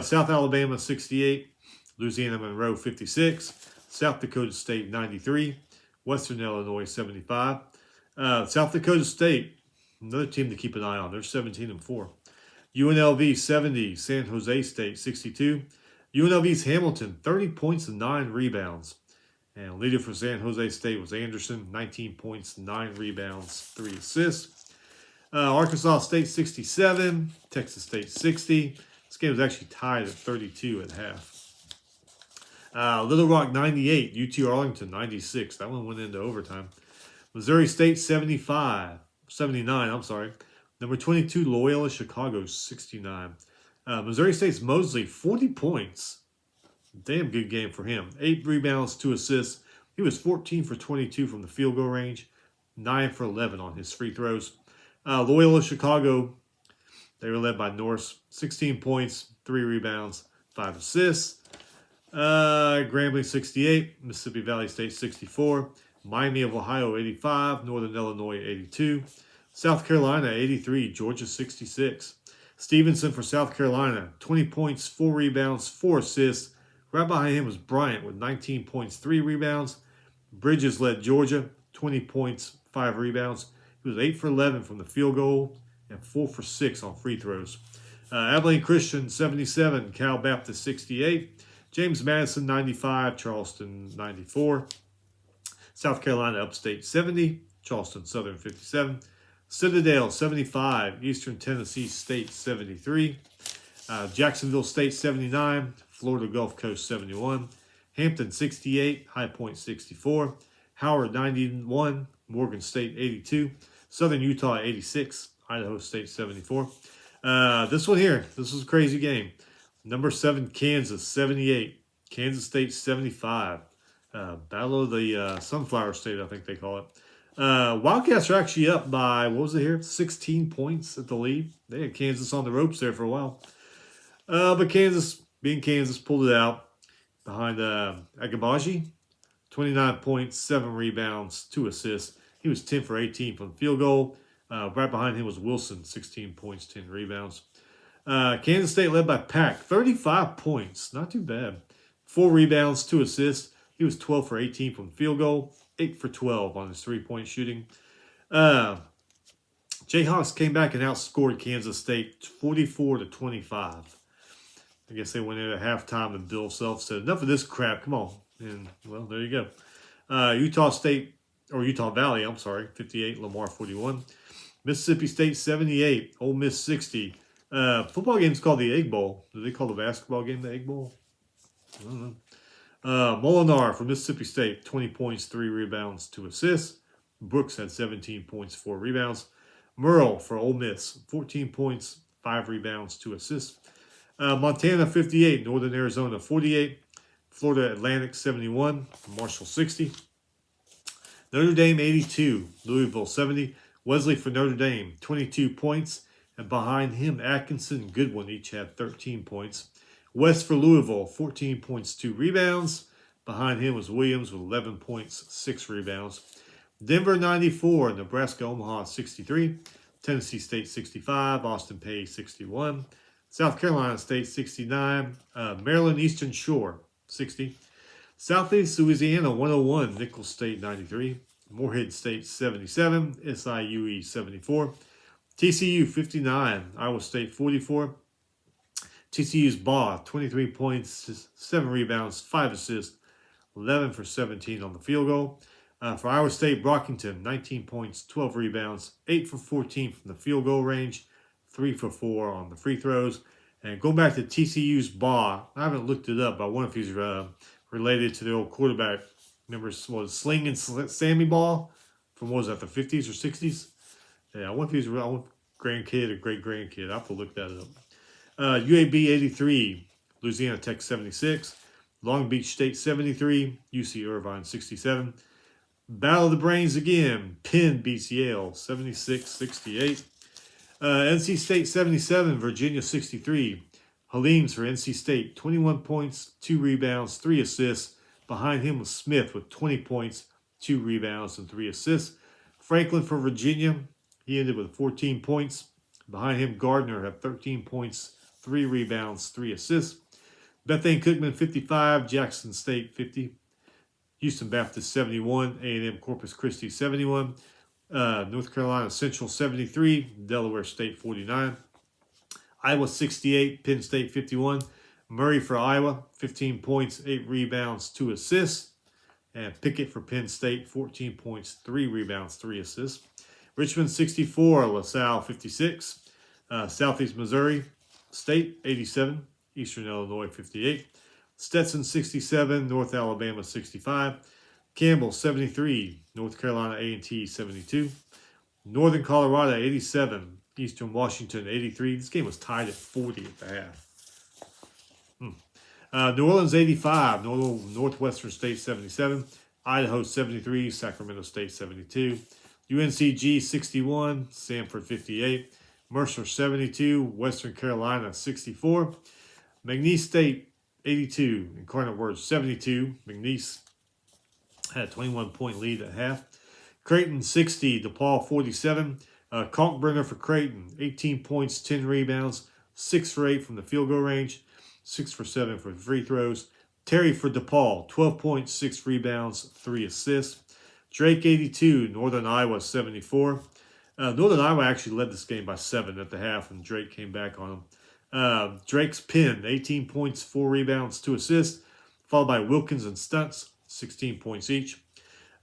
S1: South Alabama 68, Louisiana Monroe 56. South Dakota State 93, Western Illinois 75. South Dakota State, another team to keep an eye on. They're 17-4. UNLV 70, San Jose State 62. UNLV's Hamilton, 30 points and 9 rebounds. And leader for San Jose State was Anderson, 19 points, 9 rebounds, 3 assists. Arkansas State 67, Texas State 60. This game was actually tied at 32 at half. Little Rock 98, UT Arlington 96. That one went into overtime. Missouri State 79. Number 22, Loyola Chicago 69. Missouri State's Mosley, 40 points. Damn good game for him. 8 rebounds, 2 assists. He was 14 for 22 from the field goal range. 9 for 11 on his free throws. Loyola Chicago, they were led by Norse. 16 points, 3 rebounds, 5 assists. Grambling 68, Mississippi Valley State 64, Miami of Ohio 85, Northern Illinois 82, South Carolina 83, Georgia 66. Stevenson for South Carolina, 20 points, 4 rebounds, 4 assists. Right behind him was Bryant with 19 points, 3 rebounds. Bridges led Georgia, 20 points, 5 rebounds. He was 8 for 11 from the field goal and 4 for 6 on free throws. Abilene Christian 77, Cal Baptist 68. James Madison 95, Charleston 94. South Carolina Upstate 70, Charleston Southern 57. Citadel 75, Eastern Tennessee State 73. Jacksonville State 79, Florida Gulf Coast 71. Hampton 68, High Point 64. Howard 91, Morgan State 82. Southern Utah 86, Idaho State 74. This one here, this was a crazy game. Number 7, Kansas, 78. Kansas State, 75. Battle of the Sunflower State, I think they call it. Wildcats are actually up by, 16 points at the lead. They had Kansas on the ropes there for a while. But Kansas, being Kansas, pulled it out behind Agabaji. 29 points, 7 rebounds, 2 assists. He was 10 for 18 from the field goal. Right behind him was Wilson, 16 points, 10 rebounds. Kansas State led by Pack, 35 points. Not too bad. 4 rebounds, 2 assists. He was 12 for 18 from field goal, 8 for 12 on his three-point shooting. Jayhawks came back and outscored Kansas State 44-25. I guess they went in at halftime and Bill Self said, enough of this crap, come on. And, well, there you go. Utah Valley, 58, Lamar 41. Mississippi State 78, Ole Miss 60. Football game's called the Egg Bowl. Do they call the basketball game the Egg Bowl? I don't know. Molinar from Mississippi State, 20 points, 3 rebounds, 2 assists. Brooks had 17 points, 4 rebounds. Merle for Ole Miss, 14 points, 5 rebounds, 2 assists. Montana 58, Northern Arizona 48. Florida Atlantic 71, Marshall 60. Notre Dame 82, Louisville 70. Wesley for Notre Dame, 22 points. And behind him, Atkinson and Goodwin each had 13 points. West for Louisville, 14 points, 2 rebounds. Behind him was Williams with 11 points, 6 rebounds. Denver 94, Nebraska Omaha 63. Tennessee State 65, Austin Peay 61. South Carolina State 69. Maryland Eastern Shore 60. Southeast Louisiana 101, Nicholls State 93. Morehead State 77, SIUE 74. TCU 59, Iowa State 44. TCU's Baugh, 23 points, 7 rebounds, 5 assists, 11 for 17 on the field goal. For Iowa State, Brockington, 19 points, 12 rebounds, 8 for 14 from the field goal range, 3 for 4 on the free throws. And going back to TCU's Baugh, I haven't looked it up, but I wonder if he's related to the old quarterback. Remember, was Sling and Sammy Baugh from, what was that, the 50s or 60s? Yeah, I wonder if he's a grandkid or great-grandkid. I'll have to look that up. UAB 83, Louisiana Tech 76, Long Beach State 73, UC Irvine 67. Battle of the Brains again. Penn beats Yale 76-68. NC State 77, Virginia 63. Haleem's for NC State, 21 points, 2 rebounds, 3 assists. Behind him was Smith with 20 points, 2 rebounds, and 3 assists. Franklin for Virginia, he ended with 14 points. Behind him, Gardner had 13 points, 3 rebounds, 3 assists. Bethune Cookman 55, Jackson State 50. Houston Baptist 71, A&M Corpus Christi 71. North Carolina Central 73, Delaware State 49. Iowa 68, Penn State 51. Murray for Iowa, 15 points, 8 rebounds, 2 assists. And Pickett for Penn State, 14 points, 3 rebounds, 3 assists. Richmond 64, LaSalle 56. Southeast Missouri State 87, Eastern Illinois 58. Stetson 67, North Alabama 65. Campbell 73, North Carolina A&T 72. Northern Colorado 87, Eastern Washington 83. This game was tied at 40 at the half. New Orleans 85, Northwestern State 77. Idaho 73, Sacramento State 72. UNCG 61, Samford 58. Mercer 72, Western Carolina 64. McNeese State 82, Incarnate Word 72. McNeese had a 21-point lead at half. Creighton 60, DePaul 47. Kalkbrenner for Creighton, 18 points, 10 rebounds, 6 for 8 from the field goal range, 6 for 7 for free throws. Terry for DePaul, 12 points, 6 rebounds, 3 assists. Drake 82, Northern Iowa 74. Northern Iowa actually led this game by 7 at the half, and Drake came back on them. Drake's Penn, 18 points, 4 rebounds, 2 assists, followed by Wilkins and Stunts, 16 points each.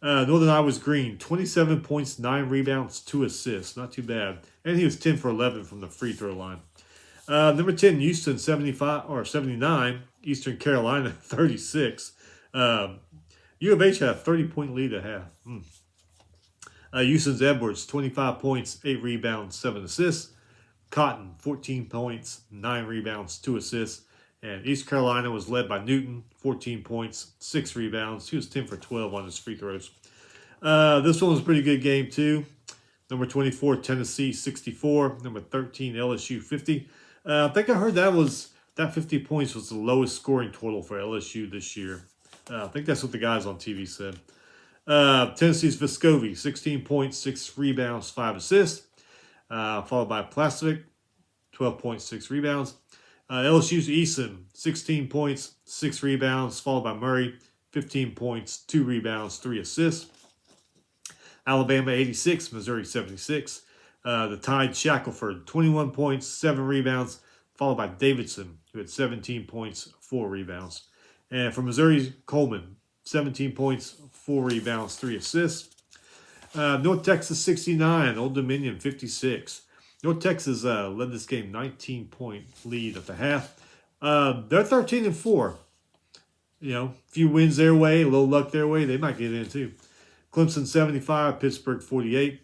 S1: Northern Iowa's Green, 27 points, 9 rebounds, 2 assists. Not too bad. And he was 10 for 11 from the free throw line. Number 10, Houston, 79. Eastern Carolina, 36. U of H had a 30-point lead at half. Houston's Edwards, 25 points, 8 rebounds, 7 assists. Cotton, 14 points, 9 rebounds, 2 assists. And East Carolina was led by Newton, 14 points, 6 rebounds. He was 10 for 12 on his free throws. This one was a pretty good game, too. Number 24, Tennessee, 64. Number 13, LSU, 50. I think I heard that 50 points was the lowest scoring total for LSU this year. I think that's what the guys on TV said. Tennessee's Vescovi, 16 points, 6 rebounds, 5 assists. Followed by Plastic, 12 points, 6 rebounds. LSU's Eason, 16 points, 6 rebounds, followed by Murray, 15 points, 2 rebounds, 3 assists. Alabama 86, Missouri 76. The Tide Shackelford, 21 points, 7 rebounds, followed by Davidson, who had 17 points, 4 rebounds. And for Missouri, Coleman, 17 points, 4 rebounds, 3 assists. North Texas 69, Old Dominion 56. North Texas led this game 19-point lead at the half. They're 13-4. You know, a few wins their way, a little luck their way, they might get in too. Clemson 75, Pittsburgh 48.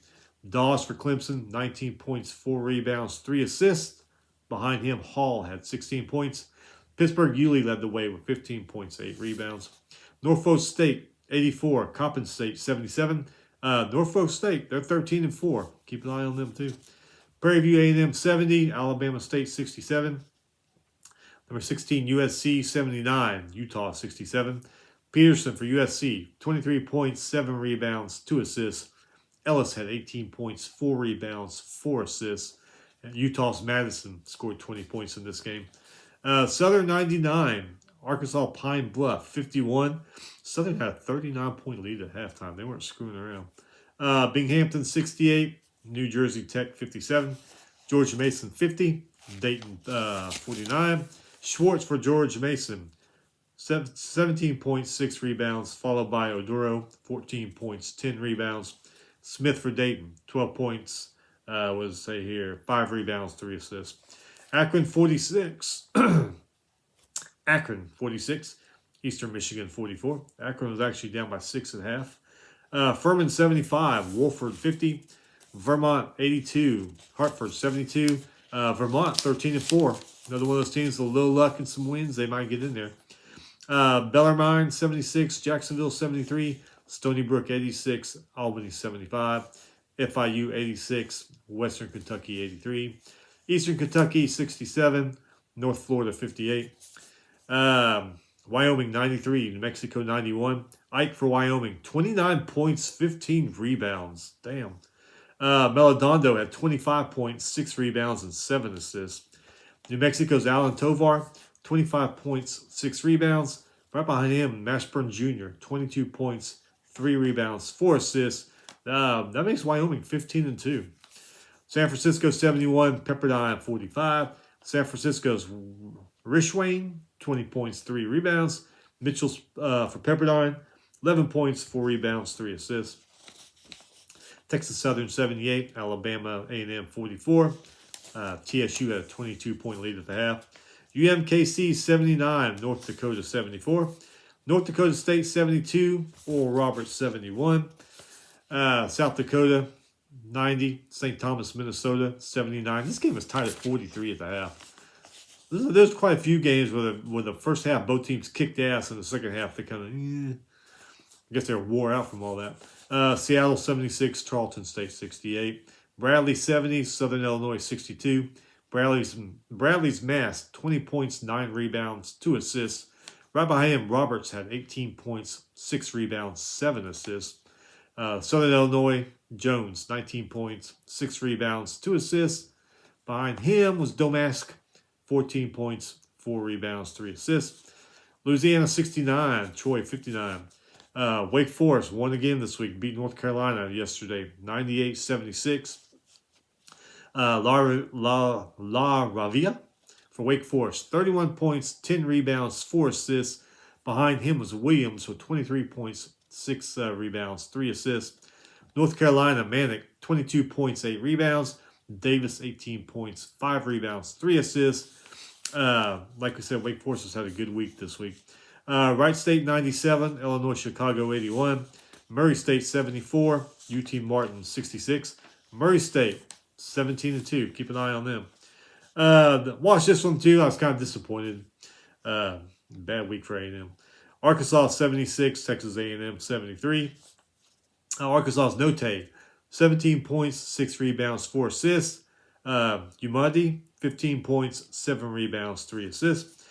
S1: Dawes for Clemson, 19 points, 4 rebounds, 3 assists. Behind him, Hall had 16 points. Pittsburgh Yulee led the way with 15 points, 8 rebounds. Norfolk State 84, Coppin State 77. Norfolk State, they're 13-4. Keep an eye on them too. Prairie View A&M 70, Alabama State 67. Number 16, USC 79, Utah 67. Peterson for USC, 23 points, 7 rebounds, 2 assists. Ellis had 18 points, 4 rebounds, 4 assists. And Utah's Madison scored 20 points in this game. Southern 99, Arkansas Pine Bluff 51. Southern had a 39-point lead at halftime. They weren't screwing around. Binghamton 68, New Jersey Tech 57. George Mason 50, Dayton 49. Schwartz for George Mason, 17 points, 6 rebounds, followed by Oduro, 14 points, 10 rebounds. Smith for Dayton, 12 points, 5 rebounds, 3 assists. Akron 46. Akron 46. Eastern Michigan 44. Akron was actually down by 6.5. Furman 75. Wolford 50. Vermont 82. Hartford 72. Vermont 13-4. Another one of those teams with a little luck and some wins. They might get in there. Bellarmine 76. Jacksonville 73. Stony Brook 86. Albany 75. FIU 86. Western Kentucky 83. Eastern Kentucky 67. North Florida 58. Wyoming 93. New Mexico 91. Ike for Wyoming 29 points, 15 rebounds. Damn. Melidondo had 25 points, 6 rebounds, and 7 assists. New Mexico's Alan Tovar, 25 points, 6 rebounds. Right behind him, Mashburn Jr., 22 points, 3 rebounds, 4 assists. That makes Wyoming 15-2. San Francisco 71, Pepperdine 45. San Francisco's Rishwain, 20 points, 3 rebounds. Mitchell's for Pepperdine, 11 points, 4 rebounds, 3 assists. Texas Southern 78, Alabama A&M 44. TSU had a 22-point lead at the half. UMKC 79, North Dakota 74. North Dakota State 72, Oral Roberts 71. South Dakota 90, St. Thomas, Minnesota 79. This game was tied at 43 at the half. There's quite a few games where the first half both teams kicked ass, and the second half they kind of, I guess they were wore out from all that. Seattle 76, Tarleton State 68. Bradley 70, Southern Illinois 62. Bradley's Mass, 20 points, 9 rebounds, 2 assists. Right behind him, Roberts had 18 points, 6 rebounds, 7 assists. Southern Illinois, Jones, 19 points, 6 rebounds, 2 assists. Behind him was Domask, 14 points, 4 rebounds, 3 assists. Louisiana 69, Troy 59. Wake Forest won again this week, beat North Carolina yesterday, 98-76. La Ravia for Wake Forest, 31 points, 10 rebounds, 4 assists. Behind him was Williams with 23 points, 6 rebounds, 3 assists. North Carolina, Manic, 22 points, 8 rebounds. Davis, 18 points, 5 rebounds, 3 assists. Like we said, Wake Forest has had a good week this week. Wright State 97, Illinois Chicago 81, Murray State 74, UT Martin 66. Murray State 17-2. Keep an eye on them. Watch this one too. I was kind of disappointed. Bad week for A&M. Arkansas 76, Texas A&M 73. Arkansas's Note 17 points, 6 rebounds, 4 assists. Umadi 15 points, 7 rebounds, 3 assists.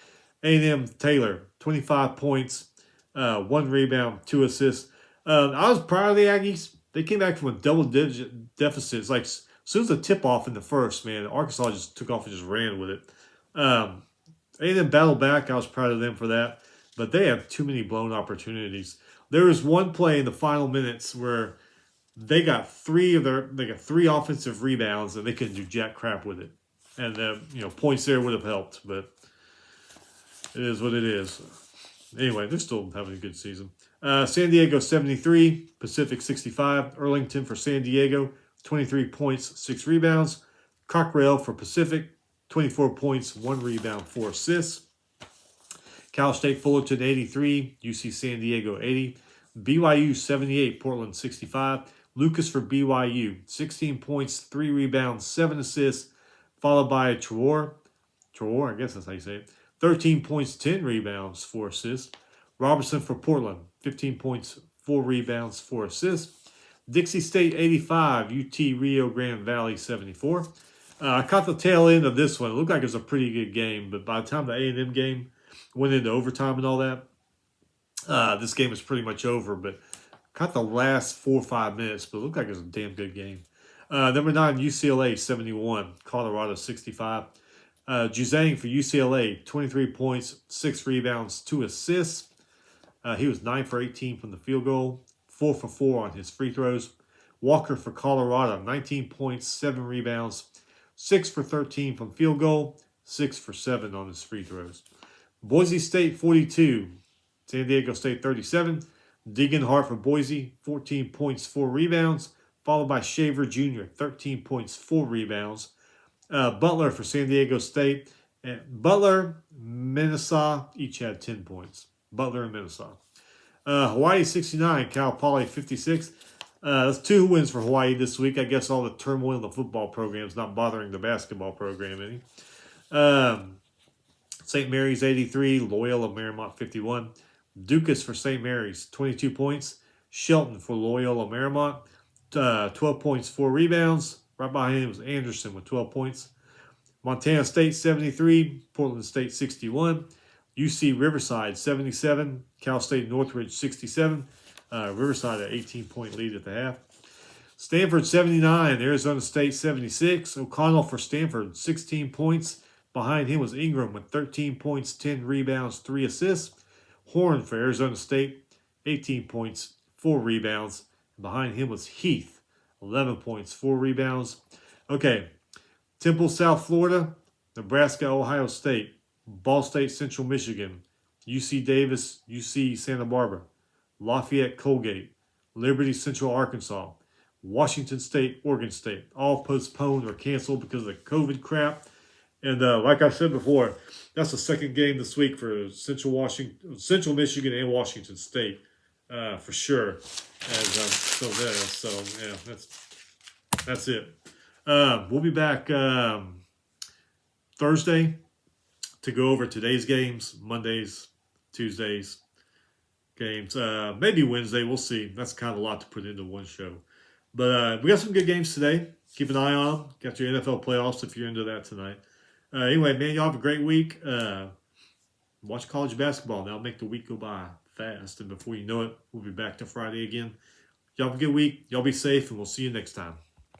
S1: A&M Taylor, 25 points, 1 rebound, 2 assists. I was proud of the Aggies. They came back from a double-digit deficit. It's like as soon as the tip-off in the first, man, Arkansas just took off and just ran with it. A&M battled back. I was proud of them for that. But they have too many blown opportunities. There was one play in the final minutes where they got three offensive rebounds and they couldn't do jack crap with it. And points there would have helped, but it is what it is. Anyway, they're still having a good season. San Diego 73, Pacific 65. Arlington for San Diego, 23 points, 6 rebounds. Cockrell for Pacific, 24 points, 1 rebound, 4 assists. Cal State Fullerton 83, UC San Diego 80. BYU 78, Portland 65. Lucas for BYU, 16 points, 3 rebounds, 7 assists, followed by Traore, I guess that's how you say it, 13 points, 10 rebounds, 4 assists. Robertson for Portland, 15 points, 4 rebounds, 4 assists. Dixie State 85, UT Rio Grande Valley 74. I caught the tail end of this one. It looked like it was a pretty good game, but by the time the A&M game went into overtime and all that, this game was pretty much over, but caught the last 4 or 5 minutes, but it looked like it was a damn good game. Number 9, UCLA 71, Colorado 65. Juzang for UCLA, 23 points, 6 rebounds, 2 assists. He was 9 for 18 from the field goal, 4 for 4 on his free throws. Walker for Colorado, 19 points, 7 rebounds, 6 for 13 from field goal, 6 for 7 on his free throws. Boise State 42, San Diego State 37. Deegan for Boise, 14 points, 4 rebounds, followed by Shaver Jr., 13 points, 4 rebounds. Butler for San Diego State. Butler, Minnesota each had 10 points. Butler and Minnesota. Hawaii 69, Cal Poly 56. That's 2 wins for Hawaii this week. I guess all the turmoil in the football program is not bothering the basketball program any. St. Mary's 83, Loyola Marymount 51. Dukas for St. Mary's, 22 points. Shelton for Loyola Marymount, 12 points, 4 rebounds. Right behind him was Anderson with 12 points. Montana State 73, Portland State 61. UC Riverside 77, Cal State Northridge 67. Riverside an 18-point lead at the half. Stanford 79, Arizona State 76. O'Connell for Stanford, 16 points. Behind him was Ingram with 13 points, 10 rebounds, 3 assists. Horn for Arizona State, 18 points, 4 rebounds. Behind him was Heath, 11 points, 4 rebounds. Okay, Temple, South Florida, Nebraska, Ohio State, Ball State, Central Michigan, UC Davis, UC Santa Barbara, Lafayette, Colgate, Liberty, Central Arkansas, Washington State, Oregon State, all postponed or canceled because of the COVID crap. And like I said before, that's the second game this week for Central Michigan and Washington State, for sure. As I'm still there, so yeah, that's it. We'll be back Thursday to go over today's games, Mondays, Tuesdays games, maybe Wednesday. We'll see. That's kind of a lot to put into one show, but we got some good games today. Keep an eye on them. Got your NFL playoffs if you're into that tonight. Anyway, man, y'all have a great week. Watch college basketball. That'll make the week go by fast. And before you know it, we'll be back to Friday again. Y'all have a good week. Y'all be safe, and we'll see you next time.